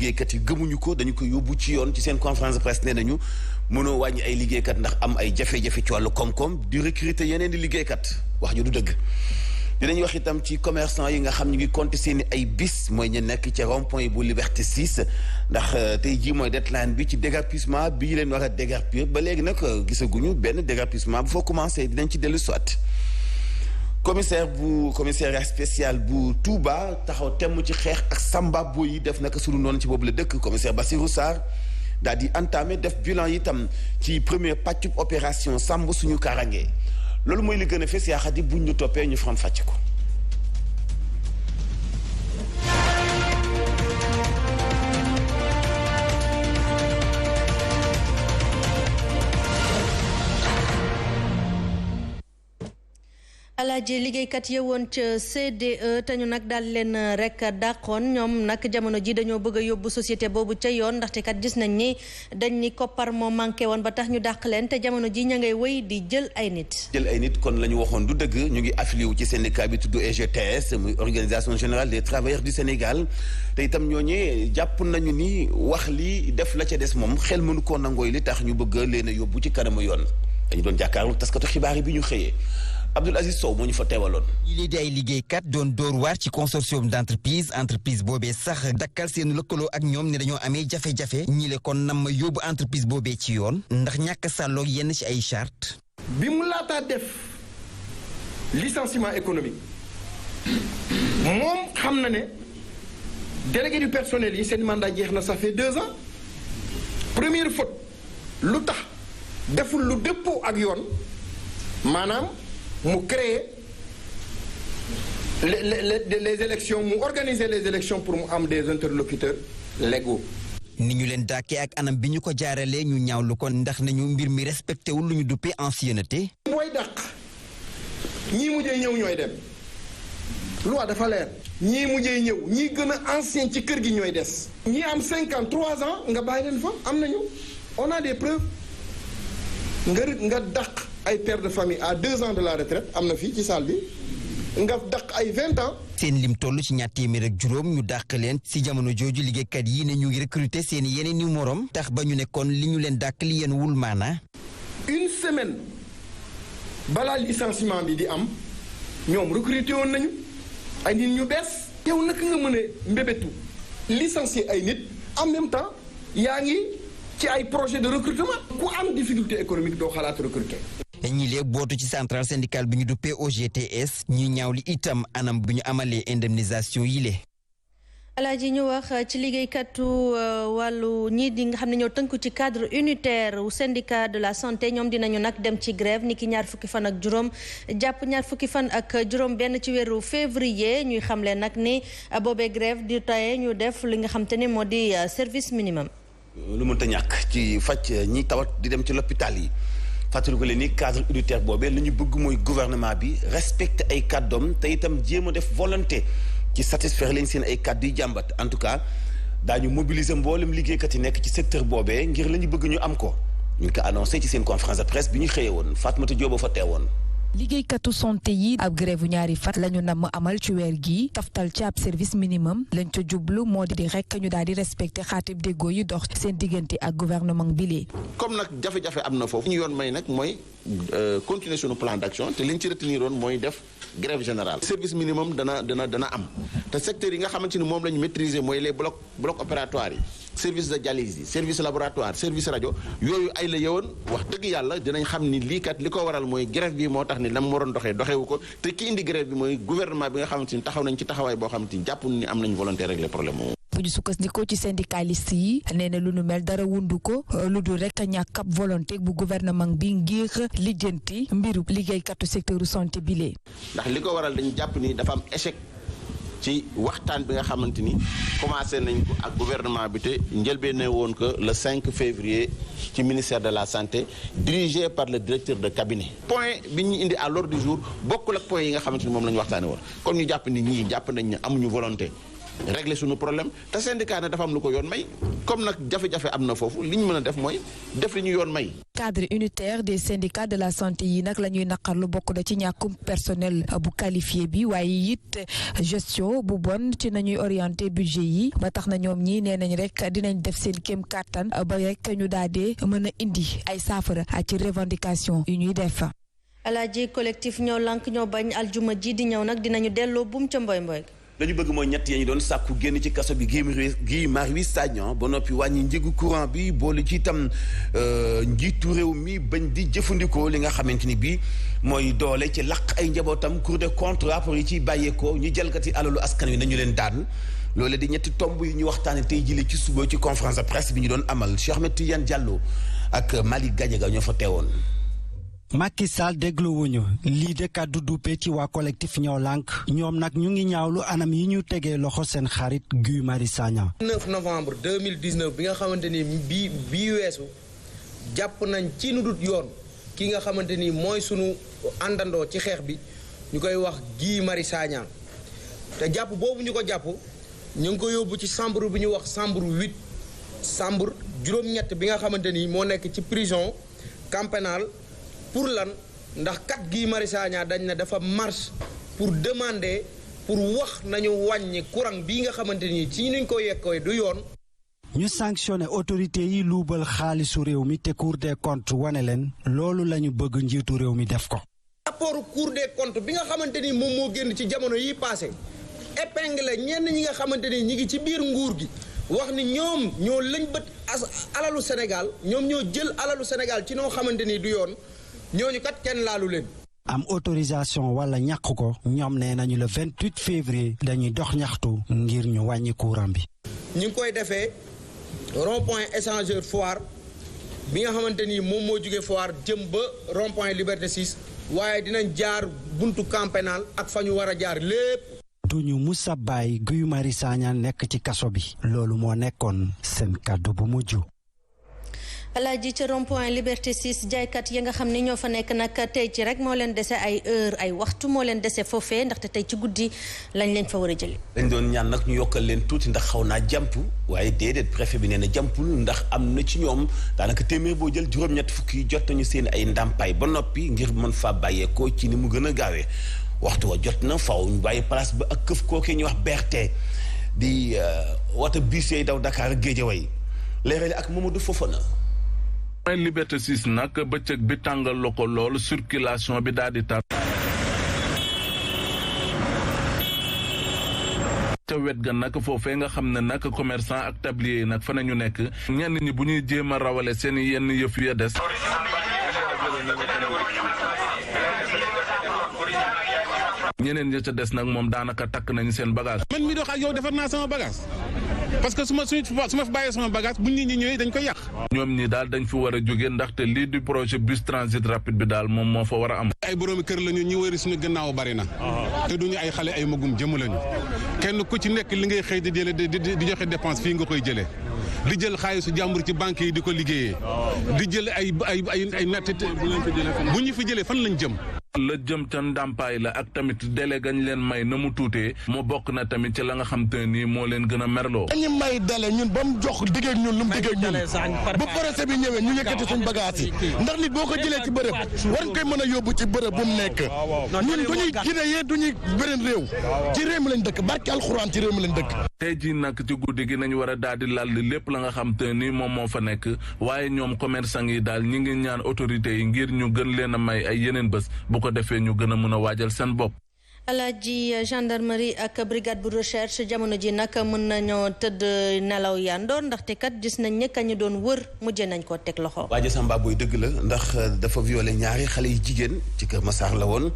liggéeykat yi gëmuñu ko dañu ko yóbbu ci yoon ci seen conférence de presse nee nañu mënoo wàññi ay liggéeykat ndax am ay jafe-jafe ci wàllu koom-koom di recruter yeneen di liggéeykat wax ju du dëgg. dinañ wax itam ci commerçant yi nga xam ñu ngi compter seen i ay bis mooy ñu nekk ci rond-point bu Liberté 6 ndax tey jii mooy deadline bi ci déguerpissement bi ñu leen war a déguerpir ba léegi nag gisaguñu benn déguerpissement bu foo commencé dinañ ci dellu soit. commissariat spécial bu Touba taxaw temm ci xeex ak samba boy yi def naka sunu noonu ci boobu la dëkk commissaire Bassirou Sarr daal di entamé def bilan itam ci premier pàccub opération sàmm suñu kaaraange loolu mooy li gën a fees yaa xadi buñ ñu toppee ñu faram fàcc ko. alaaji liggéeykat yewoon ca CDE te ñu nag daal leen rek dàqoon ñoom nag jamono ji dañoo bëgg a yóbbu société boobu ca yoon ndaxte kat gis nañ ni koppar moo manqué woon ba tax ñu dàq leen te jamono ji ña ngay wéy di jël ay nit. kon la ñu waxoon du dëgg ñu ngi affilié wu ci syndicat bi tudd EGTS muy organisation générale des travailleurs du Sénégal te itam ñooñee jàpp nañu ni wax li def la ca des moom xel mënu koo nangooy li tax ñu bëgg leen a yóbbu ci kanamu yoon dañu doon jàkkaarlu taskatu xibaar yi bi ñu xëyee. Abdoul Aziz Sow moo ñu fa teewaloon. lii di ay liggéeykat doon dóor waar ci consortium entreprise boobee sax dakkal seen lëkkaloo ak ñoom ne dañoo amee jafe-jafe ñi le kon nam ma yóbbu entreprise boobee ci yoon ndax ñàkk sàlloog yenn ci ay charte bi mu laataa def licenciement économique moom xam na ne délégué du personnel yi seen mandat jeex na ça fait 2 ans première faute lu tax deful lu dëppoo ak yoon maanaam mu créer les élections mu organiser les élections pour mu am des interlocuteurs légaux. ni ñu leen dàkkee ak anam bi ñu ko jaaralee ñu ñaawlu ko ndax nañu mbir mi respecté wul lu ñu duppee ancienneté. booy dàq ñii mujjee ñëw ñooy dem loi dafa leer. ñii mujjee ñëw ñii gën a ancien ci kër gi ñooy des. ñii am 53 ans nga bàyyi leen fa am nañu on a des preuves nga dàq. ay pères de famille à 2 ans de la retraite am na fii ci salle bi nga dàq ay 20 ans. seen lim toll ci 200 ñu dàq leen si jamono jooju liggéeykat yi ne ñu ngi recruter seen yeneen i morom tax ba ñu nekkoon li ñu leen dàq li yéen wul maana. une semaine balaa licenciement bi di am ñoom recruter woon nañu ay nit ñu bees. yow naka nga mën a mbébétu licencier ay nit en même temps yaa ngi ci ay projet de recrutement. ku am difficulté économique doo xalaat recruter. ñi lee bootu ci centrale syndicale bi ñu duppee OGTS ñuy ñaawli itam anam bu ñu amalee indemnisation yi le alaaji ñu wax ci liggéeykatu wàllu ñii di nga xam ne ñoo tënku ci cadre unitaire wu syndicat de la santé ñoom dinañu nag dem ci grève niki 20 fan ak juróom jàpp 20 fan ak juróom benn ci weeru février ñuy xamle nag ni boobee grève di taye ñu def li nga xam te ne moo di service minimum. lu mënta ñàkk ci faj ñi tawat di dem ci l'hôpital yi fàttali ko leen ni cadre unitaire boobee li ñu bëgg mooy gouvernement bi respecté ay kàddoom te itam jéem a def volonté ci satisfaire leen seen ay kàddu yi jàmbat en tout cas daañu mobiliser mboolem liggéeykat yi nekk ci secteur boobee ngir la ñu bëgg ñu am ko ñu ngi ko annoncé ci seen conférence de presse bi ñu xëyee woon Fatmata Diop fa teewoon. liggéeykatu santé yi ab grève 2 fan lañu namm amal ci weer gi taftal ci ab service minimum lañ ca jublu moo di rek ñu daal di respecté xaatib déggoo yi dox seen diggante ak gouvernement bi lee comme nag jafe-jafe am na foofu ñu yoon may nag mooy continuer sunu plan d'action te liñ ci retenir woon mooy def grève générale service minimum dana am te secteur yi nga xamante ni moom la ñu maîtriser mooy les blocs opératoires yi service de dialyse yi service laboratoire service rajo yooyu ay la yewoon wax dëgg yàlla dinañ xam ni lii kat li ko waral mooy grève bi moo tax ni nam waroon doxewu ko te ki indi grève bi mooy gouvernement bi nga xamante ni taxaw nañ ci taxawaay boo xamante ni jàpp ni am nañ volonté régler problème moom. bu ñu sukkandikoo ci syndicaliste yi nee na lu nu mel dara wundu ko lu dul rek ñàkk ab volonté bu gouvernement bi ngir lijjanti mbiru liggéeykatu secteur santé bi lee ndax li ko waral dañu jàpp ni dafa am échec ci waxtaan bi nga xamante ni commencé nañ ko ak gouvernement bi te njëlbéen woon que le 5 février ci ministère de la santé dirigé par le directeur de cabinet point bi ñu indi à l'ordre du jour bokkul ak point yi nga xamante ni moom la ñu waxtaane woon kon ñu jàpp ni ñii jàpp nañ ne amuñu volonté régler suñu problème te syndicat ne dafa am lu ko yoon may comme nag jafe-jafe am na foofu li ñu mën a def mooy def li ñu yoon may. cadre unitaire des syndicats de la santé yi nag la ñuy naqarlu bokk na ci ñàkkum personnel bu qualifié bi waaye it gestion bu bon ci nañuy orienté budget yi ba tax na ñoom ñii nee nañ rek dinañ def seen kéem kàttan ba rek ñu daal di mën a indi ay saafara ci revendication yu ñuy def. Alaaji collectif ñoo lànk ñoo bañ aljuma ji di ñëw nag dinañu delloo buum ca mboy mboy. dañu bëgg mooy ñett ya ñu doon sàkku génn ci kaso bi Guy Marius Sagna ba noppi wàññi njëgu courant bi boole ci itam njiitu réew mi bañ di jëfandikoo li nga xamante ni bii mooy doole ci laq ay njabootam Cour des comptes rapport yi ciy bàyyeekoo ñu jalgati alalu askan wi nañu leen daan loole di ñetti tomb yi ñu waxtaane tey jëlee ci suba ci conférence de presse bi ñu doon amal Cheikh Ahmed Tidiane Diallo ak Malick Gadiaga ñoo fa teewoon. Macky Sall dégluwuñu lii de kàddu duppe ci waa collectif ñoo lànk ñoom nag ñu ngi ñaawlu anam yi ñu tegee loxo seen xarit Guy Marius Sagna. 9 novembre 2019 bi nga xamante ni bii weesu jàpp nañ ci nu dut yoon ki nga xamante ni mooy sunu àndandoo ci xeex bi ñu koy wax Guy Marius Sagna te jàpp boobu ñu ko jàpp ñu ngi ko yóbbu ci chambre bi ñu wax chambre 8 chambre juróom-ñett bi nga xamante ni moo nekk ci prison camp pénal pour lan ndax kat Guy Marius Sagna dañ ne dafa marche pour demander pour wax nañu wàññi courant bii nga xamante ni ci nuñ ko yekkooy du yoon. ñu sanctionné autorité yi luubal xaalisu réew mi te Cour des comptes wane leen loolu la ñu bëgg njiitu réew mi def ko. rapport Cour des comptes bi nga xamante ni moom moo génn ci jamono yi passé épingle ñenn ñi nga xamante ni ñi ngi ci biir nguur gi wax ni ñoom ñoo lañ bët alalu Sénégal ñoom ñoo jël alalu Sénégal ci noo xamante ni du yoon. ñooñu kat kenn laalu leen. am autorisation wala ñàkk ko ñoom nee nañu le 28 février dañuy dox ñaxtu ngir ñu wàññi courant bi. ñu ngi koy defee rond-point échangeur Foire bi nga xamante ni moom moo jógee Foire jëm ba rond-point Liberté 6 waaye dinañ jaar buntu camp pénal ak fa ñu war a jaar lépp. duñu musa bàyyi Guy Marius Sagna nekk ci kaso bi loolu moo nekkoon seen kàddu bu mujj. Alaaji ca rond-point Liberté 6 jaaykat yi nga xam ni ñoo fa nekk nag tey ci rek moo leen dese ay heure ay waxtu moo leen dese foofee ndaxte tey ci guddi lañ leen fa war a jëli. dañ doon ñaan nag ñu yokkal leen tuuti ndax xaw naa jàmp waaye déedéet préfet bi nee na jàmpul ndax am na ci ñoom daanaka téeméer boo jël juróom-ñett fukk yi jot nañu seen ay ndàmpaay ba noppi ngir mën faa bàyyeekoo ci ni mu gën a gaawee waxtu wa jot na faaw ñu bàyyi place ba ak këf kookee ñuy wax BRT di wata bus yi daw Dakar ak Guédiawaye leerale ak Mamadou Fofana. mooy Liberté 6 nag bëccëg bi tàngal la ko lool circulation bi daal di tar ca wet ga nag foofee nga xam ne nag commerçant ak tablier yi nag fa nañu nekk ñenn ñi bu ñuy jéem a rawale seen yenn yëf ya des ñeneen ña ca des nag moom daanaka takk nañu seen bagage. man mi dox ak yow defar naa sama bagage parce que su ma fi bàyyee sama bagage bu nit ñi ñëwee dañ koy yàq. ñoom ñi daal dañ fi war a jóge ndaxte lii du projet bus transit rapide bi daal moom moo fa war a am. ay boroomi kër lañu ñi wëri suñu gannaaw bari na te duñu ay xale ay magum jëm lañu kenn ku ci nekk li ngay xëy di jële di joxe dépense fii nga koy jëlee di jël xaalisu jàmbur ci banque yi di ko liggéeyee di jël ay natt bu ñu fi jëlee fan lañ jëm. la jëm ca ndàmpaay la ak tamit délai gañ leen may na mu tuutee moo bokk na tamit ci la nga xam te nii moo leen gën a merloo. dañu may délai ñun ba mu jox diggeeg ñun lu mu diggeeg ñun bu projet bi ñëwee ñu yëkkati suñ bagage yi ndax nit boo ko jëlee ci bërëb war nga koy mën a yóbbu ci bërëb bu mu nekk ñun duñuy Guinée duñuy beneen réew ci réew mi lañ dëkk barki alxuraan ci réew mi lañ dëkk. tey jii nag ci guddi gi nañu war a daal di lalli lépp la nga xam te ni moom moo fa nekk waaye ñoom commerçant yi daal ñi ngi ñaan autorités yi ngir ñu gën leen a may ay yeneen bés bu ko defee ñu gën a mën a waajal seen bopp. Alaaji gendarmerie ak brigade bu recherche jamono ji nag mën nañoo tëdd nelaw yandoor ndaxte kat gis nañ ne kañu doon wër mujjee nañ koo teg loxo. waaja Samba booy dëgg la ndax dafa violé ñaari xale yi jigéen ci Kër Massar la woon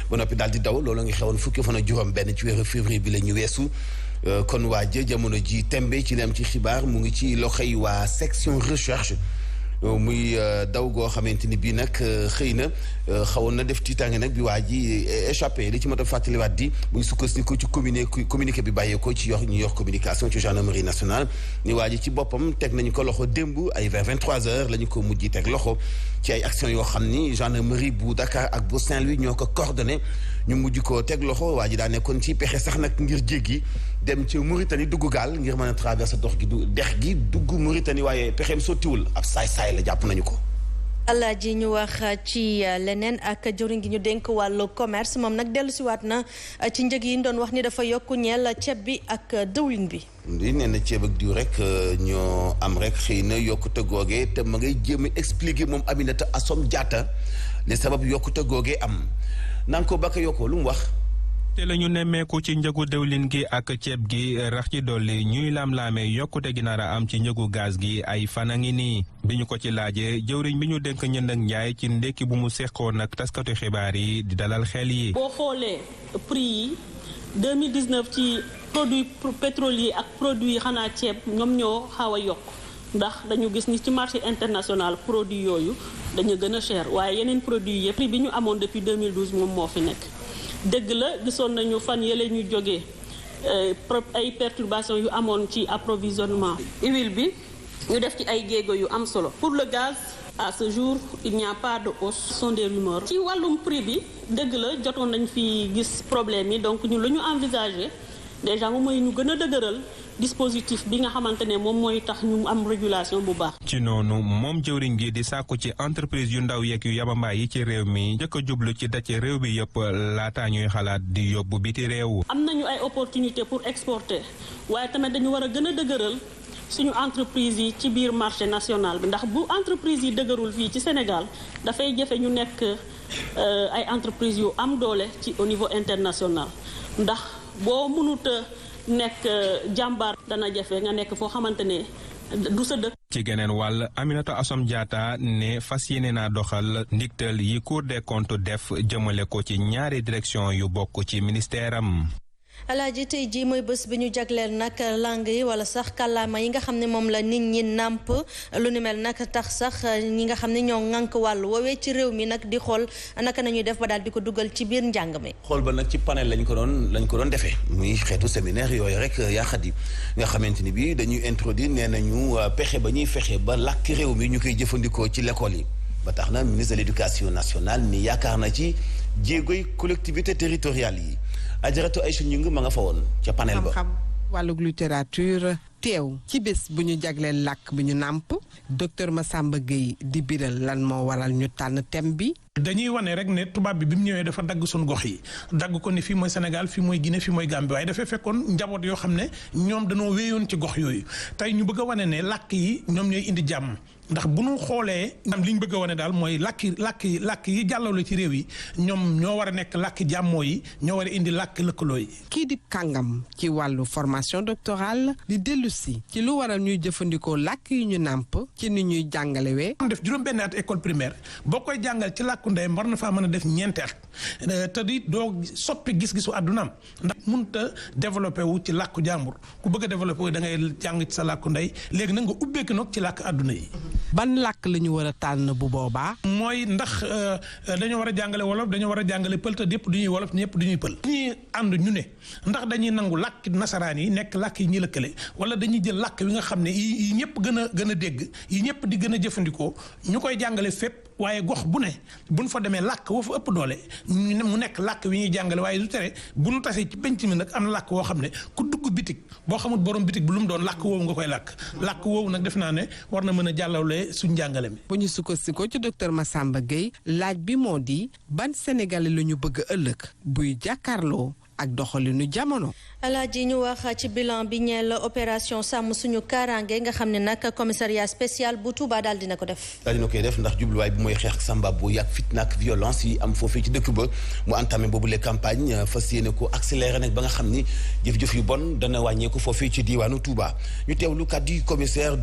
ba noppi daal di daw loolu ngi xewoon fukki fan ak juróom benn ci weeru février bi la ñu weesu kon waaja jamono ji tembe ci leen ci xibaar mu ngi ci loxoy waa section recherche muy daw goo xamante ni bii nag xëy na xawoon na def tiitaange nag bi waa ji échappé li ci mën a fàttaliwaat di muy sukkandiku ci communiqué bi bàyyeekoo ci ñu yor communication ci gendarmerie nationale ni waa ji ci boppam teg nañu ko loxo démb ay vers 23h la ñu ko mujj teg loxo ci ay actions yoo xam ni gendarmerie bu Dakar ak bu Saint-Louis ñoo ko coordonné ñu mujj ko teg loxo waa ji daa nekkoon ci pexe sax nag ngir jéggi dem ci Mauritanie dugg gaal ngir mën a traverser dex gi dugg Mauritanie waaye pexeem sottiwul ab saay-saay la jàpp nañu ko. Alaaji ñu wax ci leneen ak jëwriñ gi ñu dénk wàllu commerce moom nag dellusiwaat na ci njëg yi ñu doon wax ni dafa yokku ñeel ceeb bi ak dëwlin bi. nee na ceeb ak diw rek ñoo am rek xëy na yokkute googee te ma ngay jéem a expliquer moom Aminata Assome Diatta li sabab yokkute googee am naan ko baka yokkoo lu mu wax. te la ñu nemmeeku ci njëgu dëwlin gi ak ceeb gi rax ci dolli ñuy laam-laamee yokkute gi nar a am ci njëgu gaz gi ay fan a ngi nii bi ñu ko ci laajee jëwriñ bi ñu dénk njënd ak njaay ci ndekki bu mu seqoon ak taskatu xibaar yi di dalal xel yi. boo xoolee prix yi 2019 ci produit pétrolier ak produit xanaa ceeb ñoom ñoo xaw a yokk ndax dañu gis ni ci marché international produit yooyu dañu gën a cher waaye yeneen produit yëpp prix bi ñu amoon depuis 2012 moom moo fi nekk. dëgg la gisoon nañu fan yële ñu jógee ay perturbations yu amoon ci approvisionnement huile bi ñu def ci ay jéego yu am solo pour le gaz à ce jour il n'y a pas de hausse, ce sont des rumeurs. ci wàllum prix bi dëgg la jotoon nañ fi gis problème yi donc ñu lu ñu envisager déjà moom mooy ñu gën a dëgëral dispositif bi nga xamante ne moom mooy tax ñu am régulation bu baax. ci noonu moom jëwriñ gi di sàkku ci entreprise yu ndaw yeeg yu yabambaay yi ci réew mi njëkk a jublu ci dace réew bi yëpp laataa ñuy xalaat di yóbbu biti réew. am nañu ay opportunité pour exporter waaye tamit dañu war a gën a dëgëral suñu entreprise yi ci biir marché national bi ndax bu entreprise yi dëgërul fii ci Sénégal dafay jafe ñu nekk ay entreprise yu am doole ci au niveau international ndax boo mënut a nekk jàmbaar dana jafe nga nekk foo xamante ne du sa dëkk. ci geneen wàll Aminata Assome Diatta ne fas yéene naa doxal ndigtal yi Cour des comptes def jëmale ko ci ñaari direction yu bokk ci ministère am. Alaaji tey jii mooy bés bi ñu jagleel nag langue yi wala sax kàllaama yi nga xam ne moom la nit ñi nàmp lu ni mel nag tax sax ñi nga xam ne ñoo ŋànk wàllu woowee ci réew mi nag di xool naka nañuy def ba daal di ko dugal ci biir njàng mi. xool ba nag ci panel lañ ko doon defee muy xeetu séminaire yooyu rek yaaxat yi nga xamante ni bii dañuy introduire nee nañu pexe ba ñuy fexe ba làkk réew mi ñu koy jëfandikoo ci l'école yi ba tax na ministre de l'éducation nationale ni yaakaar na ci jéegoy collectivité territoriale yi. Ajaratu Aïcha Ñing ma nga fa woon ca panel ba. xam-xam wàllug littérature teew ci bés bu ñu jagleel làkk bi ñu nàmp docteur Massamba Gueye di biral lan moo waral ñu tànn thème bi. dañuy wane rek ne tubaab bi mu ñëwee dafa dagg suñu gox yi dagg ko ne fii mooy Sénégal fii mooy Guinée fii mooy Gambie waaye dafay fekkoon njaboot yoo xam ne ñoom dañoo wéyoon ci gox yooyu tey ñu bëgg a wane ne làkk yi ñoom ñooy indi jàmm ndax bu ñu xoolee am li ñu bëgg a wane daal mooy làkk yi jàllale ci réew yi ñoom ñoo war a nekk làkk jàmmoo yi ñoo war a indi làkk lëkkaloo yi. kii di kàngam ci wàllu formation doctorale di dellusi ci lu waral ñuy jëfandikoo làkk yi ñu nàmp ci ni ñuy jàngalewee. def juróom-benn at école primaire boo koy jàngal ci làkku ndeyam war na faa mën a def ñeenti at te di doo soppi gis-gisu àddunaam ndax mënut a développé wu ci làkku jàmbur ku bëgg a développé wu da ngay jàng ci sa làkku ndey léegi nag nga ubbeeku nag ci làkk àdduna yi. ban làkk la ñu war a tànn bu boobaa. mooy ndax dañoo war a jàngale wolof dañoo war a jàngale pël te yëpp du ñuy wolof ñëpp du ñuy pël. ñuy ànd ñu ne ndax dañuy nangu làkk nasaraan yi nekk làkk yi ñuy lëkkale wala dañuy jël làkk wi nga xam ne yi ñëpp gën a dégg yi ñëpp di gën a jëfandikoo ñu koy jàngale fépp waaye gox bu ne buñ fa demee làkk woo fa ëpp doole mu nekk làkk wi ñuy jàngale waaye du tere bu ñu tasee ci penc mi nag am na làkk woo xam ne ku dugg bitig boo xamul borom bitig bu lu mu doon làkk woowu nga koy làkk woowu nag def naa ne war na mën a jàllale suñ jàngale mi. bu ñu sukkandikoo ci docteur Massamba Gueye laaj bi moo di ban Sénégalais la ñu bëgg ëllëg buy jàkkaarloo ak doxalinu jamono. Alaaji ñu wax ci bilan bi ñeel opération sàmm suñu kaaraange nga xam ne nag commissariat spécial bu Touba daal dina ko def. daal dina koy def ndax jubluwaay bi mooy xeex samba bu yàgg fitna ak violence yi am foofee ci dëkk ba mu entamé boobu les campagnes fas yéene ko accéléré nag ba nga xam ni jëf-jëf yu bon dana wàññeeku foofee ci diiwaanu Touba ñu teewlu kàddu commissaire.